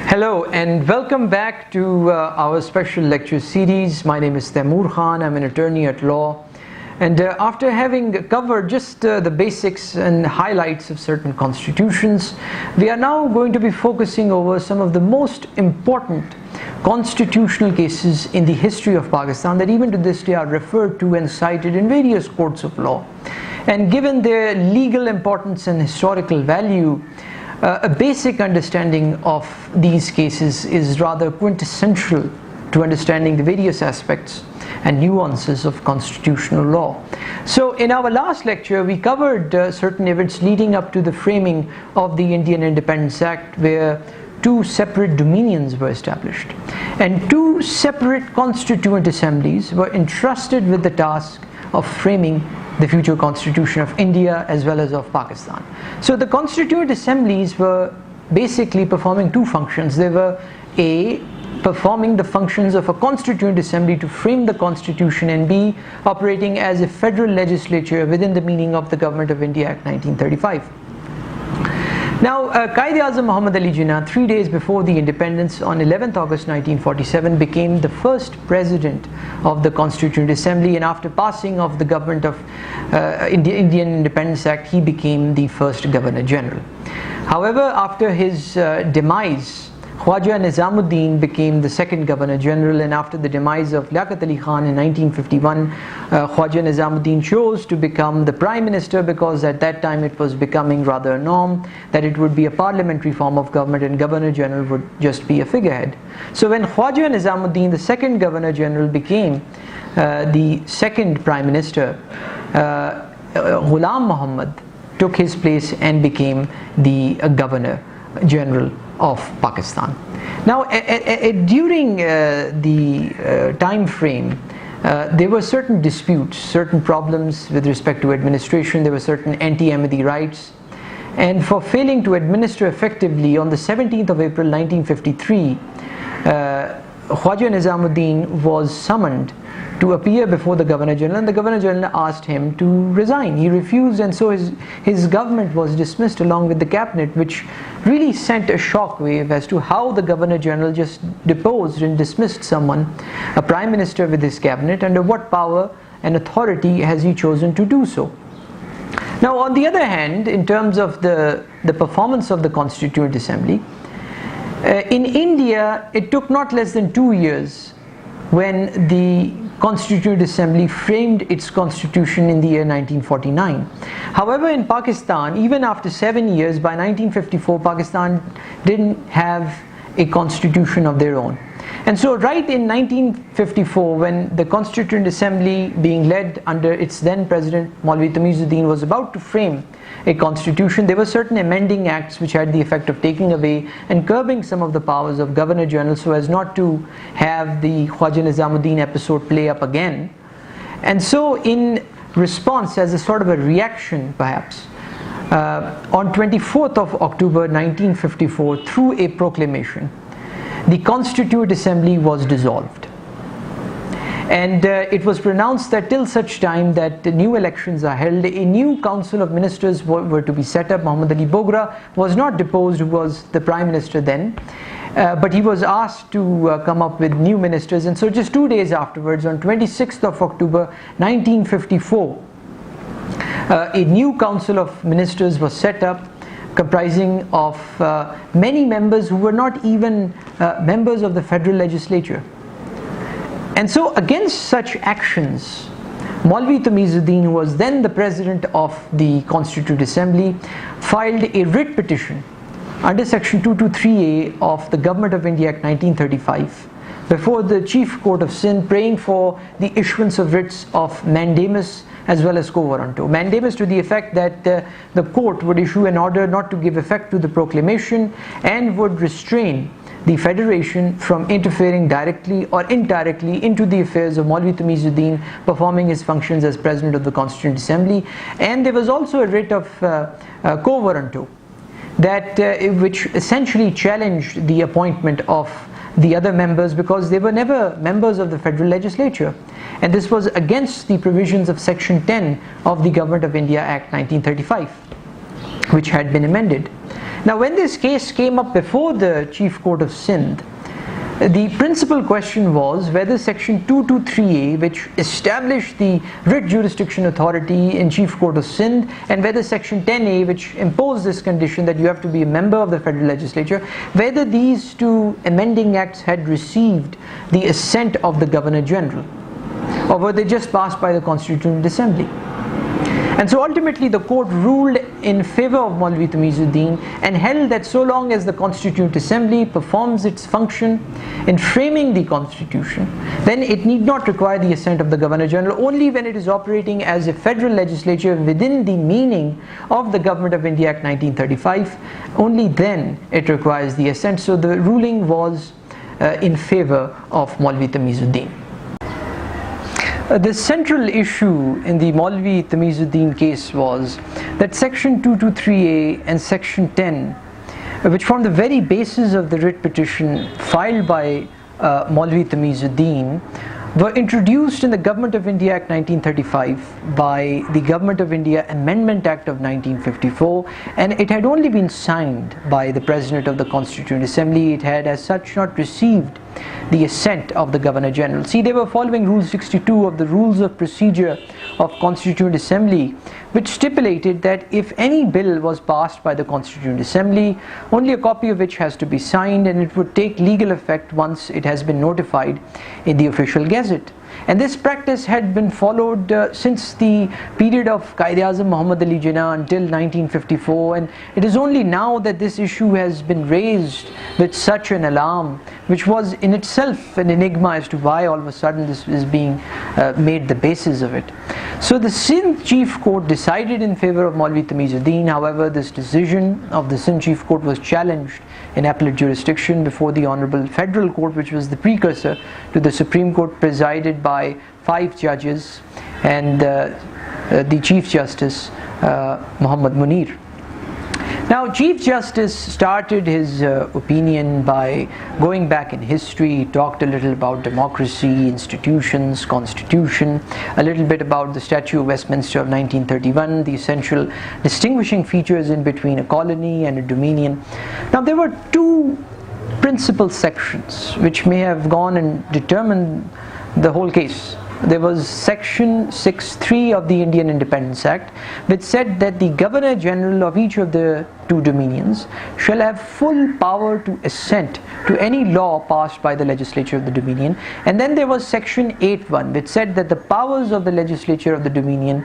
Hello and welcome back to our special lecture series. My name is Tameez Khan. I'm an attorney at law, and after having covered just the basics and highlights of certain constitutions, we are now going to be focusing over some of the most important constitutional cases in the history of Pakistan that even to this day are referred to and cited in various courts of law. And given their legal importance and historical value, a basic understanding of these cases is rather quintessential to understanding the various aspects and nuances of constitutional law. So in our last lecture we covered certain events leading up to the framing of the Indian Independence Act, where two separate dominions were established and two separate constituent assemblies were entrusted with the task of framing the future constitution of India as well as of Pakistan. So the constituent assemblies were basically performing two functions. They were A, performing the functions of a constituent assembly to frame the constitution, and B, operating as a federal legislature within the meaning of the Government of India Act 1935. Now, Quaid-e-Azam Muhammad Ali Jinnah, 3 days before the independence on 11th August 1947, became the first president of the Constituent Assembly, and after passing of the government of Indian Independence Act, he became the first Governor General. However, after his demise, Khwaja Nizamuddin became the second Governor General, and after the demise of Liaquat Ali Khan in 1951, Khwaja Nizamuddin chose to become the Prime Minister, because at that time it was becoming rather a norm that it would be a parliamentary form of government and Governor General would just be a figurehead. So when Khwaja Nizamuddin, the second Governor General, became the second Prime Minister, Ghulam Muhammad took his place and became the Governor General of Pakistan. Now, during the time frame, there were certain disputes, certain problems with respect to administration. There were certain anti-Ahmadi rights, and for failing to administer effectively, on the 17th of April 1953, Khwaja Nizamuddin was summoned to appear before the Governor General, and the Governor General asked him to resign. He refused, and so his government was dismissed along with the cabinet, which really sent a shockwave as to how the Governor General just deposed and dismissed someone, a Prime Minister with his cabinet. Under what power and authority has he chosen to do so? Now, on the other hand, in terms of the performance of the Constituent Assembly, in India it took not less than 2 years when the Constituent Assembly framed its constitution in the year 1949. However, in Pakistan, even after 7 years, by 1954, Pakistan didn't have a constitution of their own. And so right in 1954, when the Constituent Assembly, being led under its then President Maulvi Tameez was about to frame a constitution, there were certain amending acts which had the effect of taking away and curbing some of the powers of Governor General so as not to have the Khwaja Nizamuddin episode play up again. And so in response, as a sort of a reaction perhaps, on 24th of October 1954, through a proclamation, the Constituent Assembly was dissolved. And it was pronounced that till such time that new elections are held, a new council of ministers were to be set up. Muhammad Ali Bogra was not deposed, who was the Prime Minister then, but he was asked to come up with new ministers. And so just 2 days afterwards, on 26th of October 1954, a new council of ministers was set up, comprising of many members who were not even members of the federal legislature. And so against such actions, Maulvi Tameez, who was then the president of the Constituent Assembly, filed a writ petition under section 223A of the Government of India Act 1935 before the Chief Court of Sindh, praying for the issuance of writs of mandamus as well as quo warranto. Mandamus to the effect that the court would issue an order not to give effect to the proclamation and would restrain the Federation from interfering directly or indirectly into the affairs of Maulvi Tameez performing his functions as President of the Constituent Assembly. And there was also a writ of quo warranto that which essentially challenged the appointment of the other members, because they were never members of the federal legislature, and this was against the provisions of section 10 of the Government of India Act 1935, which had been amended. Now when this case came up before the Chief Court of Sindh, the principal question was whether Section 223A, which established the writ jurisdiction authority in Chief Court of Sindh, and whether Section 10A, which imposed this condition that you have to be a member of the Federal Legislature, whether these two amending acts had received the assent of the Governor General, or were they just passed by the Constituent Assembly. And so ultimately the court ruled in favor of Maulvi Tameezuddin and held that so long as the Constituent Assembly performs its function in framing the Constitution, then it need not require the assent of the Governor General. Only when it is operating as a federal legislature within the meaning of the Government of India Act 1935, only then it requires the assent. So the ruling was in favor of Maulvi Tameezuddin. The central issue in the Maulvi Tameezuddin case was that Section 223A and Section 10, which formed the very basis of the writ petition filed by Maulvi Tameezuddin, were introduced in the Government of India Act 1935 by the Government of India Amendment Act of 1954, and it had only been signed by the President of the Constituent Assembly. It had as such not received the assent of the Governor General. See, they were following Rule 62 of the Rules of Procedure of Constituent Assembly, which stipulated that if any bill was passed by the Constituent Assembly, only a copy of which has to be signed, and it would take legal effect once it has been notified in the official gazette. And this practice had been followed since the period of Quaid-e-Azam Muhammad Ali Jinnah until 1954, and it is only now that this issue has been raised with such an alarm, which was in itself an enigma as to why all of a sudden this is being made the basis of it. So the Sindh Chief Court decided in favor of Maulvi Tameezuddin. However, this decision of the Sindh Chief Court was challenged in appellate jurisdiction before the Honorable Federal Court, which was the precursor to the Supreme Court, presided by 5 judges and the Chief Justice Muhammad Munir. Now, Chief Justice started his opinion by going back in history. He talked a little about democracy, institutions, constitution, a little bit about the Statute of Westminster of 1931, the essential distinguishing features in between a colony and a dominion. Now, there were 2 principal sections which may have gone and determined the whole case. There was Section 6(3) of the Indian Independence Act, which said that the Governor General of each of the 2 dominions shall have full power to assent to any law passed by the legislature of the dominion. And then there was Section 8(1), which said that the powers of the legislature of the dominion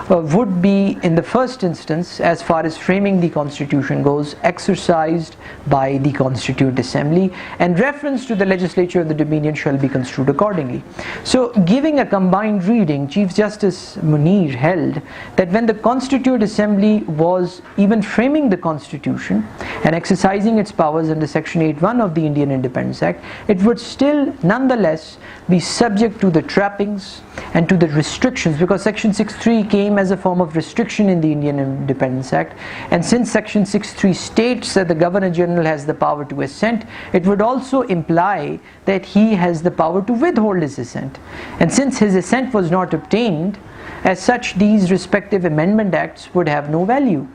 would be, in the first instance, as far as framing the constitution goes, exercised by the Constituent Assembly, and reference to the legislature of the dominion shall be construed accordingly. So, giving a combined reading, Chief Justice Munir held that when the Constituent Assembly was even framing the Constitution and exercising its powers under Section 8(1) of the Indian Independence Act, it would still nonetheless be subject to the trappings and to the restrictions, because Section 6(3) came as a form of restriction in the Indian Independence Act, and since Section 6(3) states that the Governor General has the power to assent, it would also imply that he has the power to withhold his assent. And since his assent was not obtained, as such these respective amendment acts would have no value.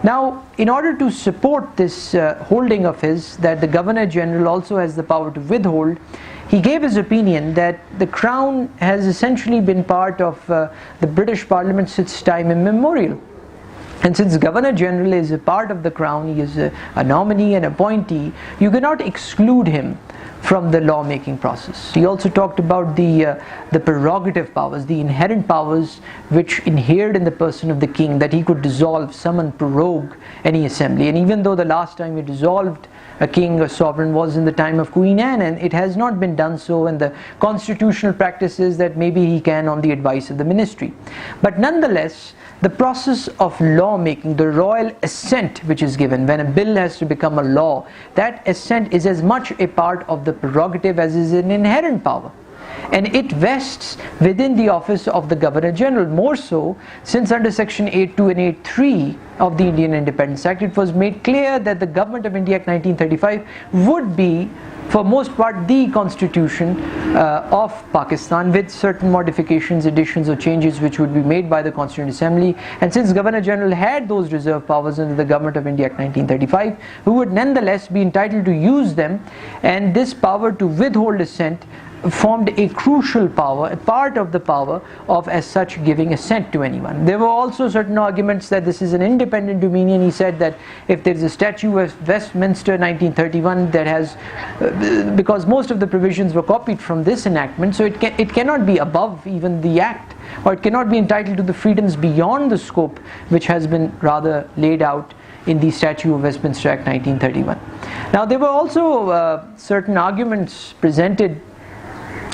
Now, in order to support this holding of his, that the Governor General also has the power to withhold, he gave his opinion that the Crown has essentially been part of the British Parliament since time immemorial. And since Governor General is a part of the Crown, he is a nominee and appointee, you cannot exclude him from the lawmaking process. He also talked about the prerogative powers, the inherent powers which inhered in the person of the king, that he could dissolve, summon, prorogue any assembly. And even though the last time he dissolved a king or sovereign was in the time of Queen Anne, and it has not been done so, and the constitutional practice is that maybe he can on the advice of the ministry. But nonetheless, the process of lawmaking, the royal assent which is given when a bill has to become a law, that assent is as much a part of the prerogative as is an inherent power. and it vests within the office of the Governor General. More so, since under Section 8.2 and 8.3 of the Indian Independence Act, it was made clear that the Government of India Act 1935 would be, for most part, the constitution of Pakistan, with certain modifications, additions or changes which would be made by the Constituent Assembly. And since Governor General had those reserve powers under the Government of India Act 1935, who would nonetheless be entitled to use them, and this power to withhold assent formed a crucial power, a part of the power of as such giving assent to anyone. There were also certain arguments that this is an independent dominion. He said that if there is a statute of Westminster 1931 that has, because most of the provisions were copied from this enactment, so it cannot be above even the act, or it cannot be entitled to the freedoms beyond the scope which has been rather laid out in the Statute of Westminster Act 1931. Now there were also certain arguments presented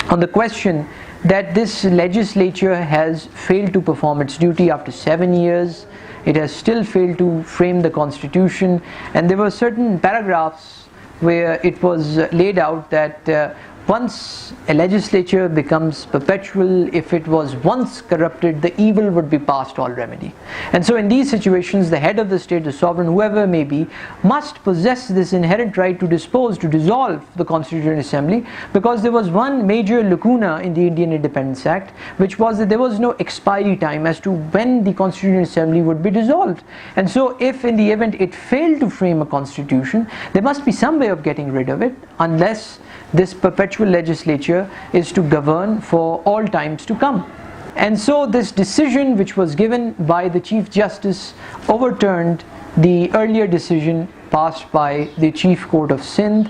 on the question that this legislature has failed to perform its duty after 7 years. It has still failed to frame the constitution, and there were certain paragraphs where it was laid out that once a legislature becomes perpetual, if it was once corrupted, the evil would be past all remedy. And so in these situations, the head of the state, the sovereign, whoever may be, must possess this inherent right to dispose, to dissolve the Constituent Assembly, because there was one major lacuna in the Indian Independence Act, which was that there was no expiry time as to when the Constituent Assembly would be dissolved. And so if in the event it failed to frame a constitution, there must be some way of getting rid of it, unless this perpetual legislature is to govern for all times to come. And so this decision, which was given by the Chief Justice, overturned the earlier decision passed by the Chief Court of Sindh.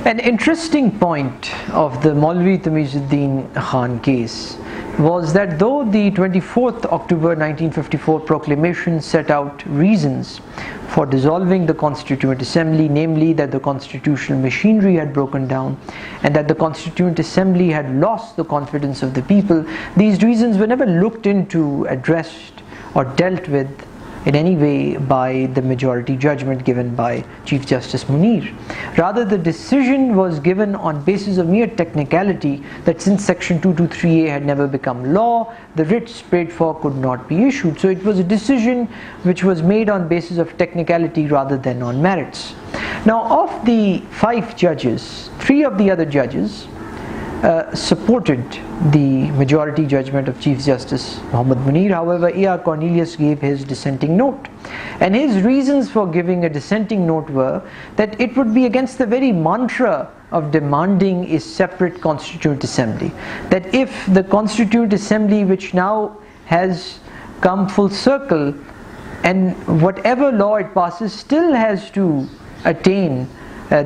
An interesting point of the Maulvi Tameez Khan case was that though the 24th October 1954 proclamation set out reasons for dissolving the Constituent Assembly, namely that the constitutional machinery had broken down and that the Constituent Assembly had lost the confidence of the people, these reasons were never looked into, addressed or dealt with in any way by the majority judgment given by Chief Justice Munir. Rather, the decision was given on basis of mere technicality, that since Section 223A had never become law, the writ prayed for could not be issued. So it was a decision which was made on basis of technicality rather than on merits. Now, of the 5 judges, 3 of the other judges supported the majority judgment of Chief Justice Muhammad Munir. However, A.R. Cornelius gave his dissenting note, and his reasons for giving a dissenting note were that it would be against the very mantra of demanding a separate Constituent Assembly, that if the Constituent Assembly, which now has come full circle, and whatever law it passes still has to attain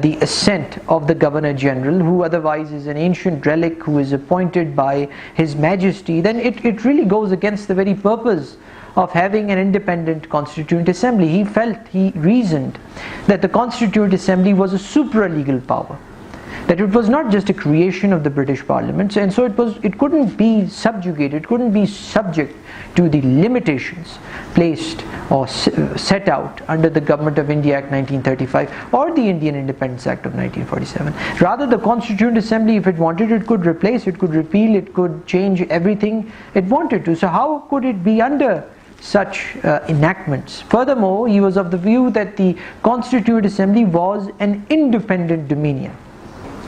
the assent of the Governor General, who otherwise is an ancient relic who is appointed by His Majesty, then it really goes against the very purpose of having an independent Constituent Assembly. He reasoned that the Constituent Assembly was a supra-legal power, that it was not just a creation of the British Parliament, and so it couldn't be subjugated, it couldn't be subject to the limitations placed or set out under the Government of India Act 1935 or the Indian Independence Act of 1947. Rather, the Constituent Assembly, if it wanted, it could replace, it could repeal, it could change everything it wanted to. So how could it be under such enactments? Furthermore, he was of the view that the Constituent Assembly was an independent dominion.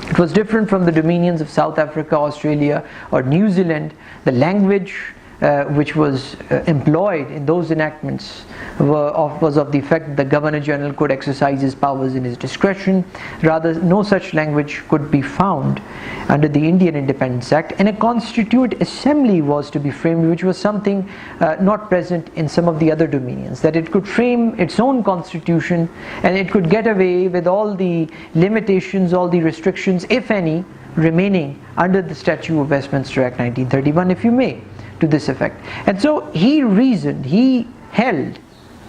It was different from the dominions of South Africa, Australia or New Zealand. The language which was employed in those enactments was of the effect that the Governor General could exercise his powers in his discretion. Rather, no such language could be found under the Indian Independence Act, and a Constituent Assembly was to be framed, which was something not present in some of the other dominions, that it could frame its own constitution and it could get away with all the limitations, all the restrictions, if any, remaining under the Statute of Westminster Act 1931, if you may, to this effect. And so he reasoned, he held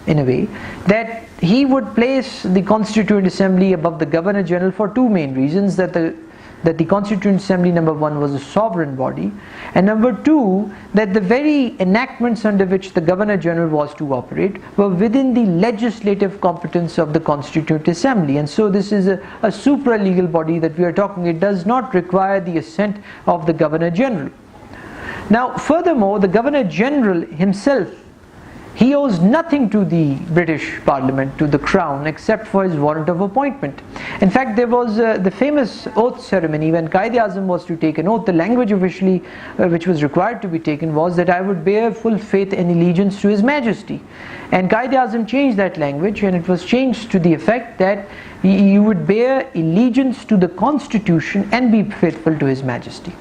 in a way that he would place the Constituent Assembly above the Governor General for 2 main reasons: that the that the Constituent Assembly, number one, was a sovereign body, and number two, that the very enactments under which the Governor General was to operate were within the legislative competence of the Constituent Assembly. And so this is a supra-legal body that we are talking. It does not require the assent of the Governor General. Now, furthermore, the Governor General himself, he owes nothing to the British Parliament, to the Crown, except for his warrant of appointment. In fact, there was the famous oath ceremony when Quaid-e-Azam was to take an oath. The language officially which was required to be taken was that I would bear full faith and allegiance to His Majesty. And Quaid-e-Azam changed that language, and it was changed to the effect that you would bear allegiance to the Constitution and be faithful to His Majesty.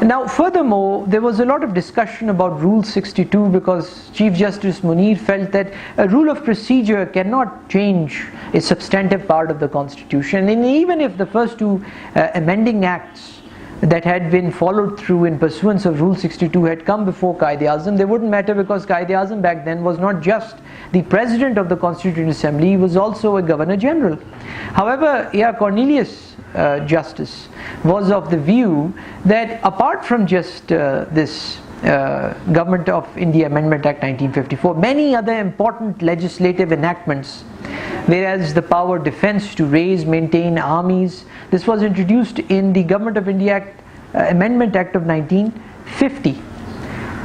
Now, furthermore, there was a lot of discussion about Rule 62 because Chief Justice Munir felt that a rule of procedure cannot change a substantive part of the Constitution. And even if the first two amending acts that had been followed through in pursuance of Rule 62 had come before Quaid-e-Azam, they wouldn't matter because Quaid-e-Azam back then was not just the President of the Constituent Assembly, he was also a Governor General. However, A.R. Cornelius, Justice, was of the view that apart from just this Government of India Amendment Act 1954, many other important legislative enactments, whereas the power defense to raise, maintain armies, this was introduced in the Government of India Amendment Act of 1950.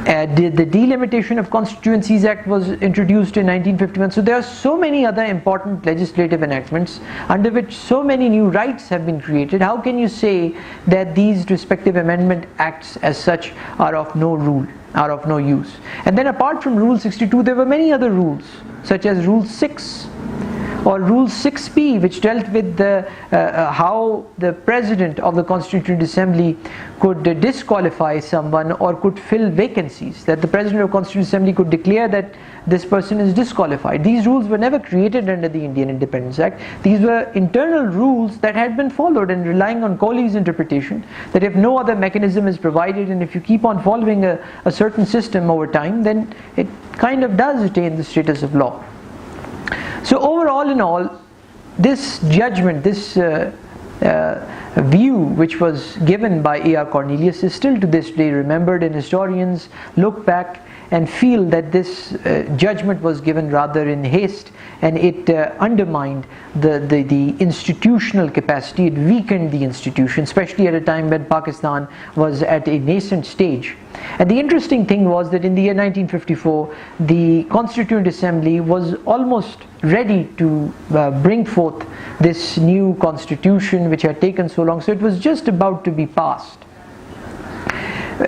The Delimitation of Constituencies Act was introduced in 1951. So there are so many other important legislative enactments under which so many new rights have been created. How can you say that these respective amendment acts as such are of no rule, are of no use? And then apart from Rule 62, there were many other rules, such as Rule 6 or Rule 6p, which dealt with how the President of the Constituent Assembly could disqualify someone or could fill vacancies, that the President of the Constituent Assembly could declare that this person is disqualified. These rules were never created under the Indian Independence Act. These were internal rules that had been followed, and relying on Kohli's interpretation that if no other mechanism is provided and if you keep on following a certain system over time, then it kind of does attain the status of law. So overall in all, this judgment, this view which was given by A.R. Cornelius is still to this day remembered, and historians look back and feel that this judgment was given rather in haste, and it undermined the institutional capacity. It weakened the institution, especially at a time when Pakistan was at a nascent stage. And the interesting thing was that in the year 1954, the Constituent Assembly was almost ready to bring forth this new constitution which had taken so long. So it was just about to be passed.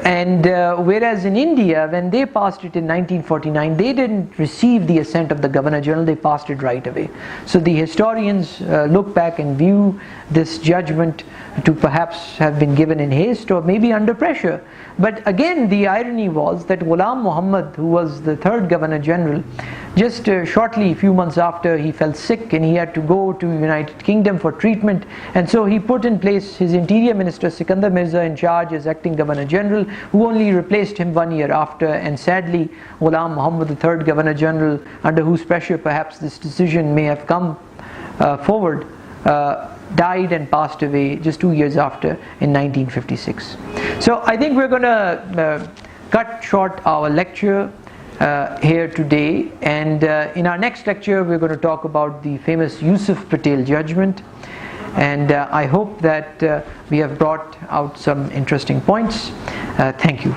And whereas in India, when they passed it in 1949, they didn't receive the assent of the Governor General, they passed it right away. So the historians look back and view this judgment to perhaps have been given in haste or maybe under pressure. But again, the irony was that Ghulam Muhammad, who was the third Governor General, just shortly, a few months after, he fell sick and he had to go to United Kingdom for treatment, and so he put in place his Interior Minister Sikandar Mirza in charge as acting Governor General, who only replaced him 1 year after. And sadly, Ghulam Muhammad, the third Governor General, under whose pressure perhaps this decision may have come forward, died and passed away just 2 years after in 1956. So I think we're going to cut short our lecture here today, and in our next lecture we're going to talk about the famous Yusuf Patel judgment, and I hope that we have brought out some interesting points. Thank you.